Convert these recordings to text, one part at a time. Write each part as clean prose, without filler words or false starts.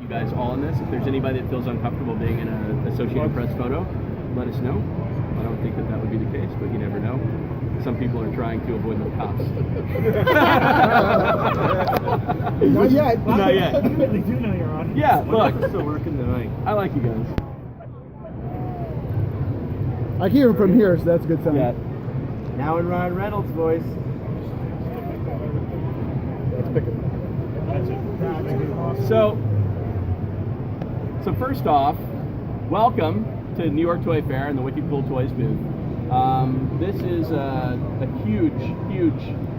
you guys all in this. If there's anybody that feels uncomfortable being in an Associated Press photo, let us know. I don't think that would be the case, but you never know. Some people are trying to avoid the cops. Not yet. Not yet. They do know you're on. Yeah, look. We're still working tonight. I like you guys. I hear him from here, so that's a good sign. Yeah. Now in Ryan Reynolds' voice. Let's pick it. So first off, welcome to New York Toy Fair and the Wicked Cool Toys booth. This is a huge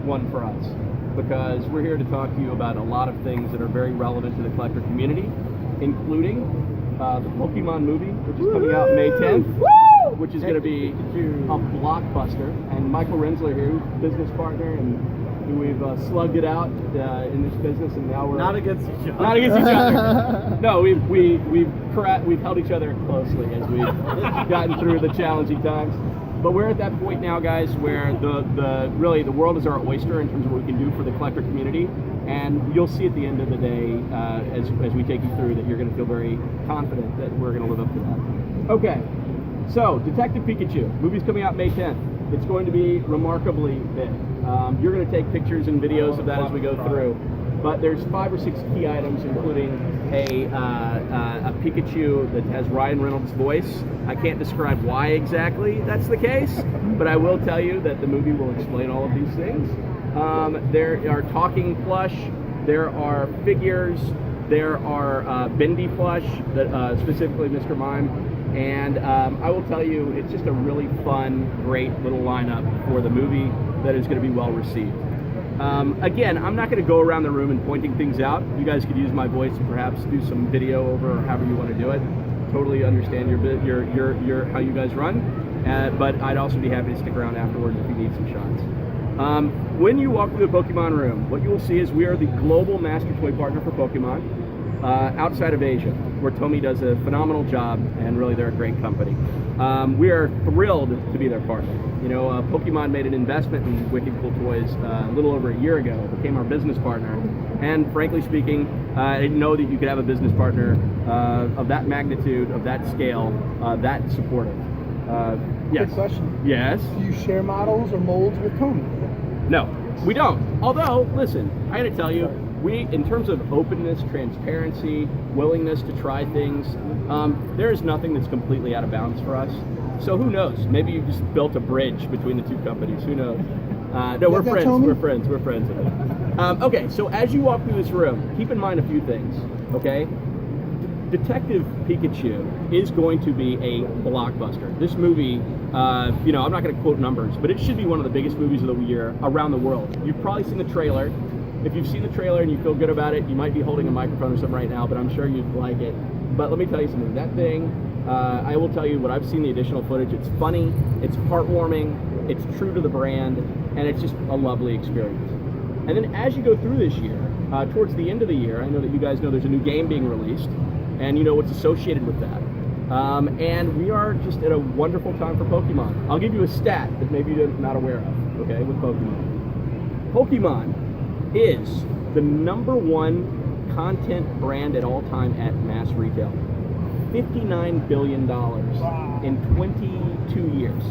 one for us because we're here to talk to you about a lot of things that are very relevant to the collector community, including the Pokemon movie, which is coming out May 10th, which is going to be a blockbuster. And Michael Rensler here, who's a business partner and who we've slugged it out in this business, and now we're Not against each other. Not against each other. No, we've held each other closely as we've gotten through the challenging times. But we're at that point now, guys, where really the world is our oyster in terms of what we can do for the collector community. And you'll see at the end of the day, as we take you through, that you're going to feel very confident that we're going to live up to that. Okay, so Detective Pikachu, movie's coming out May 10th. It's going to be remarkably big. You're going to take pictures and videos of that as we go through. But there's 5 or 6 key items, including a Pikachu that has Ryan Reynolds' voice. I can't describe why exactly that's the case, but I will tell you that the movie will explain all of these things. There are talking plush, there are figures, there are bendy plush, that, specifically Mr. Mime, and I will tell you, it's just a really fun, great little lineup for the movie that is going to be well received. Again, I'm not going to go around the room and pointing things out. You guys could use my voice and perhaps do some video over, or however you want to do it. Totally understand your how you guys run, but I'd also be happy to stick around afterwards if you need some shots. When you walk through the Pokemon room, what you will see is we are the global master toy partner for Pokemon outside of Asia, where Tomy does a phenomenal job, and really they're a great company. We are thrilled to be their partner. You know, Pokemon made an investment in Wicked Cool Toys a little over a year ago, became our business partner, and frankly speaking, I didn't know that you could have a business partner of that magnitude, of that scale, that supportive. Yes. Good question. Yes. Do you share models or molds with Tony? No, we don't. Although, listen, I gotta tell you, we, in terms of openness, transparency, willingness to try things, there is nothing that's completely out of bounds for us. So who knows? Maybe you just built a bridge between the two companies. Who knows? No, we're friends. We're friends. We're friends. Okay, so as you walk through this room, keep in mind a few things. Okay, Detective Pikachu is going to be a blockbuster. This movie, you know, I'm not going to quote numbers, but it should be one of the biggest movies of the year around the world. You've probably seen the trailer. If you've seen the trailer and you feel good about it, you might be holding a microphone or something right now, but I'm sure you'd like it. But let me tell you something. That thing, I will tell you what I've seen the additional footage. It's funny, it's heartwarming, it's true to the brand, and it's just a lovely experience. And then as you go through this year, towards the end of the year, I know that you guys know there's a new game being released, and you know what's associated with that. And we are just at a wonderful time for Pokemon. I'll give you a stat that maybe you're not aware of, okay, with Pokemon. Pokemon is the #1 content brand at all time at mass retail. $59 billion in 22 years.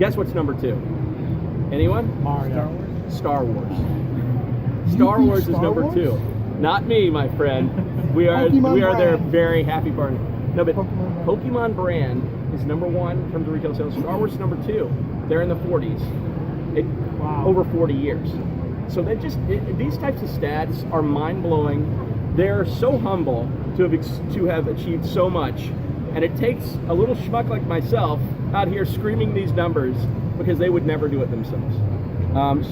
Guess what's #2? Anyone? Mario. Star Wars. Star Wars is #2. Not me, my friend. We are their very happy partner. No, but Pokemon brand is #1 in terms of retail sales. Star Wars is #2. They're in the 40s. Over 40 years. So they these types of stats are mind-blowing. They're so humble to have achieved so much, and it takes a little schmuck like myself out here screaming these numbers because they would never do it themselves.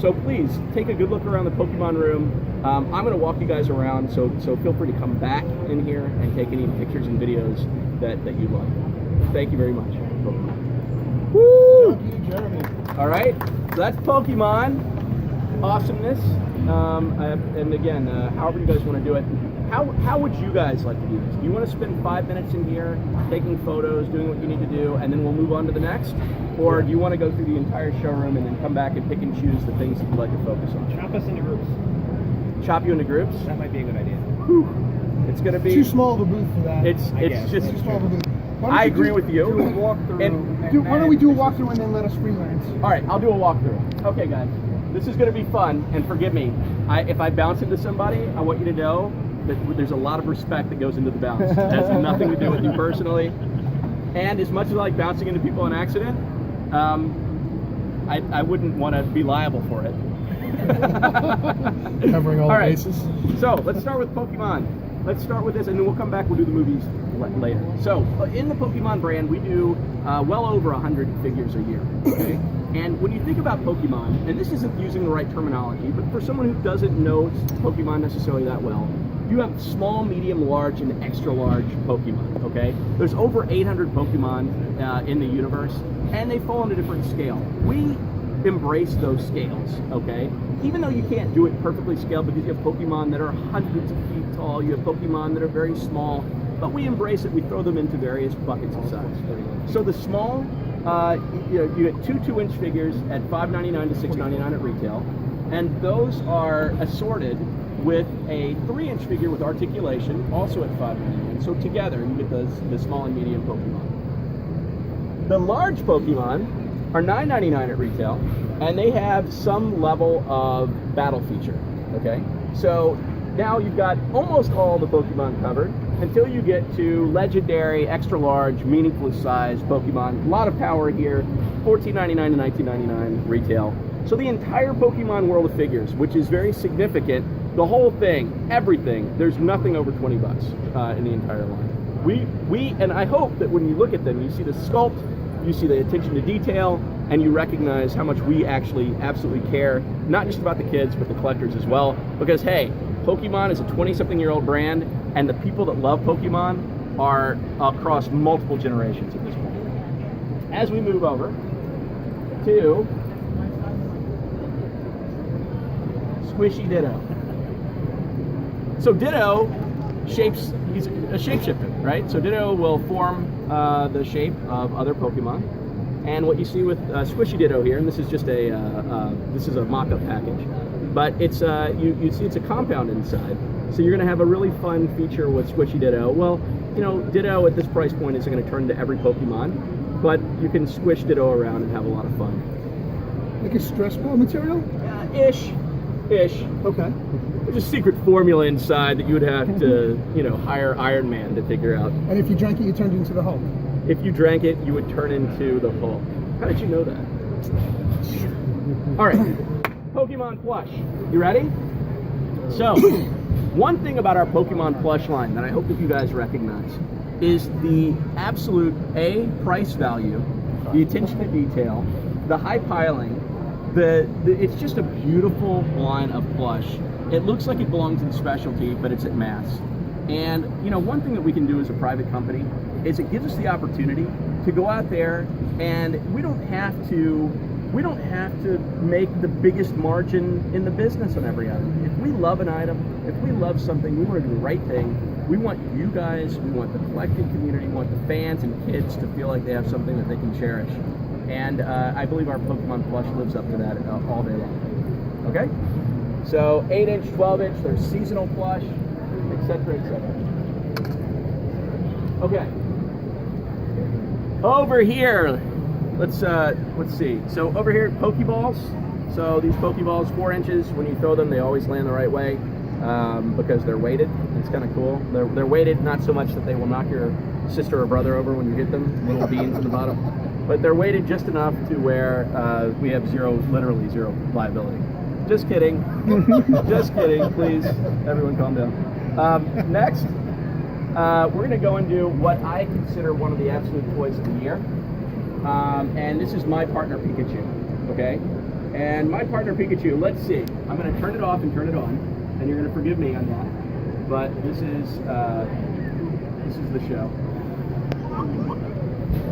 So please take a good look around the Pokemon room. I'm going to walk you guys around, so feel free to come back in here and take any pictures and videos that you'd like. Thank you very much. Woo! Thank you, Jeremy. All right, so that's Pokemon awesomeness. And again, however you guys want to do it, how would you guys like to do this? Do you want to spend 5 minutes in here taking photos, doing what you need to do, and then we'll move on to the next? Or do you want to go through the entire showroom and then come back and pick and choose the things that you'd like to focus on? Chop us into groups. Chop you into groups? That might be a good idea. Whew. It's going to be Too small of a booth for that. It's guess. just. too small of a booth. Why don't I you agree do- with you. Do a walkthrough. And- Why don't we do a walkthrough and then let us freelance? All right, I'll do a walkthrough. Okay, guys, this is going to be fun, and forgive me. If I bounce into somebody, I want you to know that there's a lot of respect that goes into the bounce. It has nothing to do with you personally. And as much as I like bouncing into people on accident, I wouldn't want to be liable for it. Covering all the right. bases. So let's start with Pokemon. Let's start with this, and then we'll come back. We'll do the movies later. So in the Pokemon brand, we do well over 100 figures a year. Okay, and when you think about Pokemon, and this isn't using the right terminology, but for someone who doesn't know Pokemon necessarily that well, you have small, medium, large, and extra large Pokemon. Okay, there's over 800 Pokemon in the universe, and they fall into different scale. We embrace those scales, okay? Even though you can't do it perfectly scaled because you have Pokemon that are hundreds of feet tall, you have Pokemon that are very small, but we embrace it. We throw them into various buckets of size. So the small, you get two 2-inch figures at $5.99 to $6.99 at retail, and those are assorted with a 3-inch figure with articulation, also at $5.99. So together, you get the small and medium Pokemon. The large Pokemon are $9.99 at retail, and they have some level of battle feature, okay? So now you've got almost all the Pokemon covered until you get to legendary, extra large, meaningfully sized Pokemon. A lot of power here, $14.99 to $19.99 retail. So the entire Pokemon world of figures, which is very significant, the whole thing, everything, there's nothing over 20 bucks in the entire line. And I hope that when you look at them, you see the sculpt, you see the attention to detail, and you recognize how much we actually absolutely care, not just about the kids, but the collectors as well. Because hey, Pokemon is a 20-something-year-old brand, and the people that love Pokemon are across multiple generations at this point. As we move over to Squishy Ditto. So Ditto he's a shapeshifter, right? So Ditto will form the shape of other Pokemon. And what you see with Squishy Ditto here, and this is just this is a mock-up package, but it's you see it's a compound inside. So you're going to have a really fun feature with Squishy Ditto. Well, you know, Ditto at this price point isn't going to turn into every Pokemon, but you can squish Ditto around and have a lot of fun. Like a stress ball material? Ish. Okay. There's a secret formula inside that you would have to, hire Iron Man to figure out. And if you drank it, you turned into the Hulk. If you drank it, you would turn into the Hulk. How did you know that? All right, Pokemon Plush. You ready? So, one thing about our Pokemon Plush line that I hope that you guys recognize is the absolute price value, the attention to detail, the high piling. It's just a beautiful line of plush. It looks like it belongs in specialty, but it's at mass. And one thing that we can do as a private company is it gives us the opportunity to go out there, and we don't have to make the biggest margin in the business on every item. If we love an item, if we love something, we want to do the right thing. We want you guys, we want the collecting community, we want the fans and kids to feel like they have something that they can cherish. And I believe our Pokemon Plush lives up to that all day long. Okay? So 8-inch, 12-inch, there's seasonal plush, etc., etc. Okay. Over here, let's see. So over here, Pokeballs. So these Pokeballs, 4 inches. When you throw them, they always land the right way because they're weighted. It's kind of cool. They're weighted, not so much that they will knock your sister or brother over when you hit them. Little beans in the bottom. But they're weighted just enough to where we have literally zero liability. Just kidding. Just kidding. Please, everyone calm down. Next, we're going to go into what I consider one of the absolute toys of the year. And this is my partner Pikachu. Okay? And my partner Pikachu, let's see. I'm going to turn it off and turn it on. And you're going to forgive me on that. But this is the show.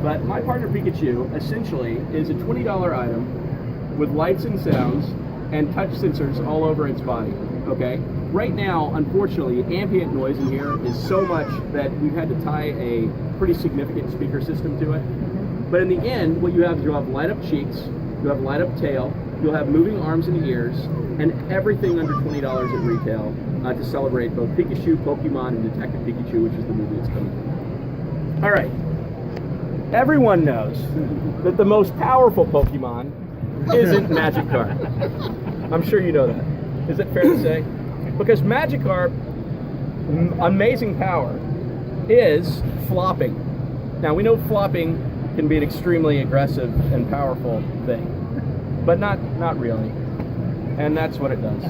But my partner Pikachu essentially is a $20 item with lights and sounds and touch sensors all over its body, okay? Right now, unfortunately, ambient noise in here is so much that we've had to tie a pretty significant speaker system to it. But in the end, what you have is you'll have light up cheeks, you'll have light up tail, you'll have moving arms and ears, and everything under $20 at retail to celebrate both Pikachu, Pokemon, and Detective Pikachu, which is the movie that's coming. All right. Everyone knows that the most powerful Pokemon isn't Magikarp. I'm sure you know that. Is it fair to say? Because Magikarp, amazing power, is flopping. Now, we know flopping can be an extremely aggressive and powerful thing, but not really. And that's what it does.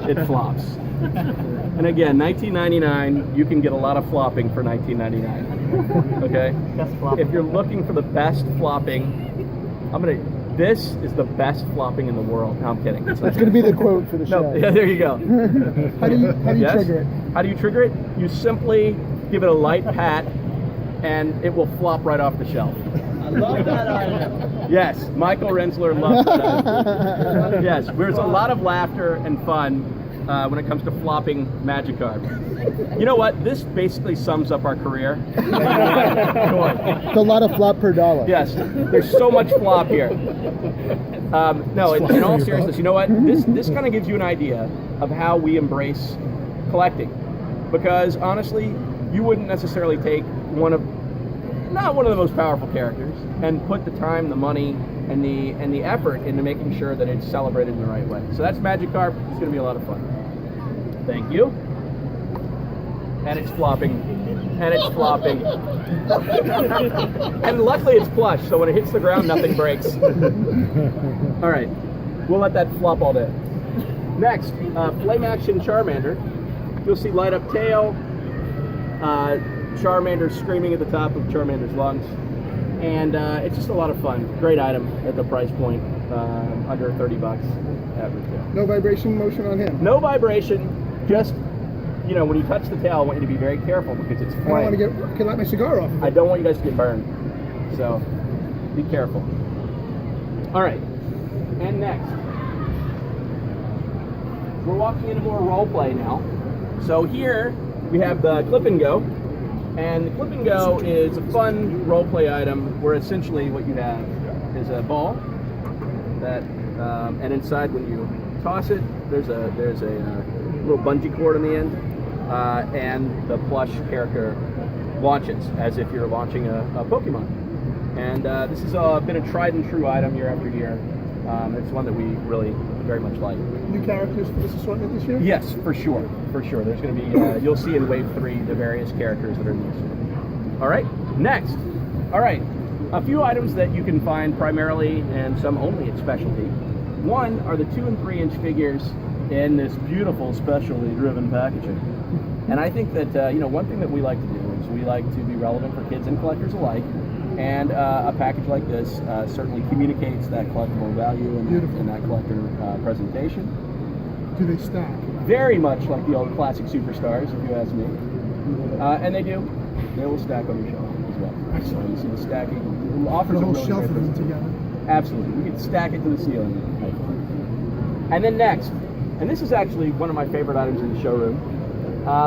It flops. And again, 1999, you can get a lot of flopping for 1999. Okay? Best flopping. If you're looking for the best flopping, this is the best flopping in the world. No, I'm kidding. That's going to be the quote for the show. No, yeah, there you go. How do you Yes? trigger it? How do you trigger it? You simply give it a light pat, and it will flop right off the shelf. I love that item. Yes, Michael Rensler loves that. Yes, there's a lot of laughter and fun when it comes to flopping Magikarp. You know what? This basically sums up our career. Go on. It's a lot of flop per dollar. Yes, there's so much flop here. No, in all seriousness, you know what? This kind of gives you an idea of how we embrace collecting. Because honestly, you wouldn't necessarily take not one of the most powerful characters and put the time, the money, and the effort into making sure that it's celebrated in the right way. So that's Magikarp. It's going to be a lot of fun. Thank you. And it's flopping. And it's flopping. And luckily it's plush, so when it hits the ground, nothing breaks. All right. We'll let that flop all day. Next, Flame Action Charmander. You'll see light up tail. Charmander screaming at the top of Charmander's lungs. And it's just a lot of fun. Great item at the price point, under $30 at retail. No vibration motion on him. No vibration, just, when you touch the tail, I want you to be very careful because it's I don't want flame. to light my cigar off. I don't want you guys to get burned, so be careful. All right, and next, we're walking into more role play now. So here we have the Clip and Go. And the Clip and Go is a fun role play item where essentially what you have is a ball that, and inside when you toss it, there's a little bungee cord on the end, and the plush character launches as if you're launching a Pokemon. And this has been a tried and true item year after year. It's one that we really very much like. New characters for this assortment this year? Yes, for sure. There's going to be, you'll see in Wave 3 the various characters that are in this. All right, next. All right, a few items that you can find primarily and some only at Specialty. One are the 2 and 3 inch figures in this beautiful specially driven packaging. And I think that, one thing that we like to do is we like to be relevant for kids and collectors alike. And a package like this certainly communicates that collectible value in that collector presentation. Do they stack? Very much like the old classic superstars, if you ask me. And they do. They will stack on your shelf as well. Excellent. So you see the stacking. It offers The a whole really shelf great of them present. together. Absolutely. We can stack it to the ceiling. And then next, and this is actually one of my favorite items in the showroom,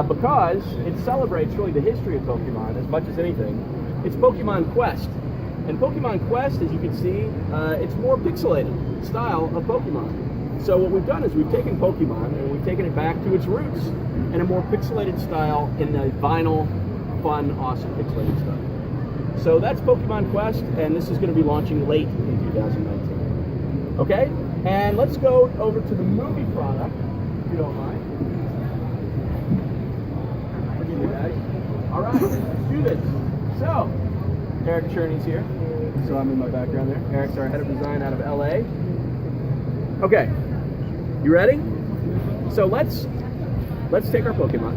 because it celebrates really the history of Pokemon as much as anything. It's Pokemon Quest. And Pokemon Quest, as you can see, it's more pixelated style of Pokemon. So what we've done is we've taken Pokemon and we've taken it back to its roots in a more pixelated style in the vinyl, fun, awesome pixelated style. So that's Pokemon Quest, and this is going to be launching late in 2019. Okay? And let's go over to the movie product, if you don't mind. Forgive me, guys. All right, let's do this. So, Eric Cherney's here. So I'm in my background there. Eric's our head of design out of LA. Okay, you ready? So let's take our Pokemon,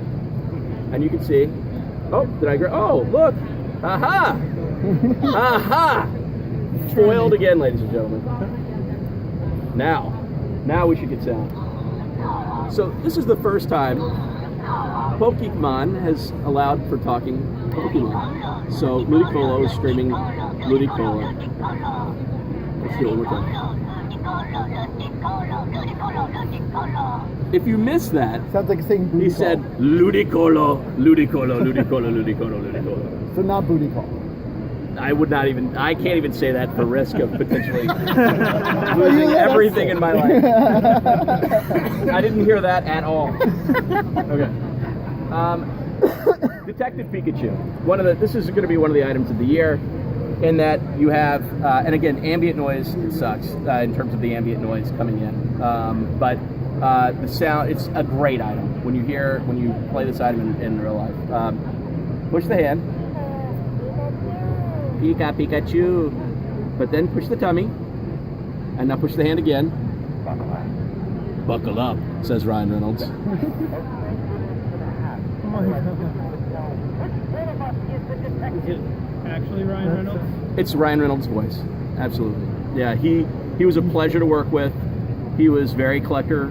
and you can see. Oh, did I grow? Oh, look! Aha! Aha! Foiled again, ladies and gentlemen. Now we should get sound. So this is the first time Pokemon has allowed for talking Pokemon. So Ludicolo is screaming Ludicolo. Let's do it one more time. If you missed that, Sounds like saying booty he call. said Ludicolo, Ludicolo, Ludicolo, Ludicolo, Ludicolo. So not booty call. I would not even. I can't even say that for risk of potentially losing everything in my life. I didn't hear that at all. Okay. Detective Pikachu. This is going to be one of the items of the year, in that you have, and again, ambient noise. It sucks in terms of the ambient noise coming in, but the sound. It's a great item when you play this item in real life. Push the hand. Pikachu. But then push the tummy. And now push the hand again. Buckle up, says Ryan Reynolds. Oh my God. Is it actually Ryan Reynolds? It's Ryan Reynolds' voice. Absolutely. Yeah, he was a pleasure to work with. He was very collector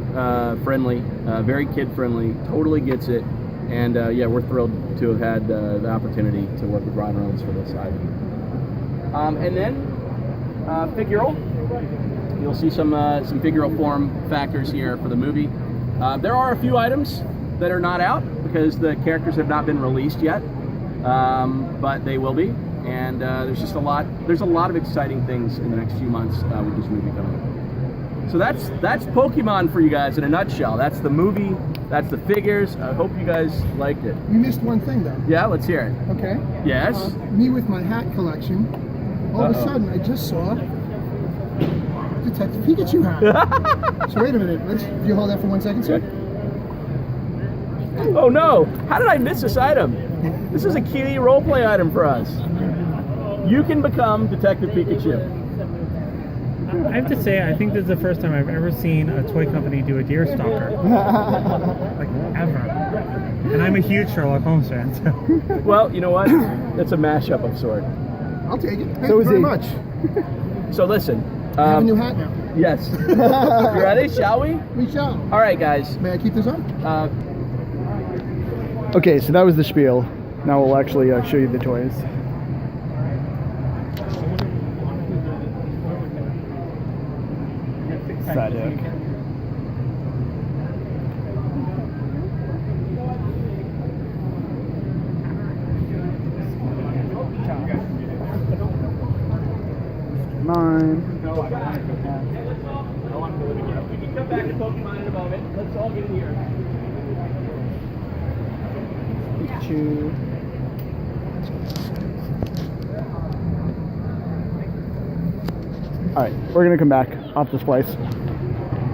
friendly, very kid friendly, totally gets it. And yeah, we're thrilled to have had the opportunity to work with Ryan Reynolds for this item. And then figural. You'll see some figural form factors here for the movie. There are a few items that are not out because the characters have not been released yet, but they will be. And there's a lot of exciting things in the next few months with this movie coming up. So that's Pokemon for you guys in a nutshell. That's the movie. That's the figures. I hope you guys liked it. You missed one thing though. Yeah, let's hear it. Okay. Yes. Me with my hat collection. All of a sudden, I just saw Detective Pikachu hat. So wait a minute. Do you hold that for 1 second, sir? Oh no! How did I miss this item? This is a key roleplay item for us. You can become Detective Pikachu. I have to say, I think this is the first time I've ever seen a toy company do a deer stalker. Like, ever. And I'm a huge Sherlock Holmes fan, so. Well, you know what? It's a mashup of sort. I'll take it. Thank you very much. So listen. I have a new hat now. Yes. You ready? Shall we? We shall. All right, guys. May I keep this on? Okay, so that was the spiel. Now we'll actually show you the toys. Side hook. Mine. We can come back to Pokemon in a moment. Let's all get in here. Pikachu. Alright, we're gonna come back off this place.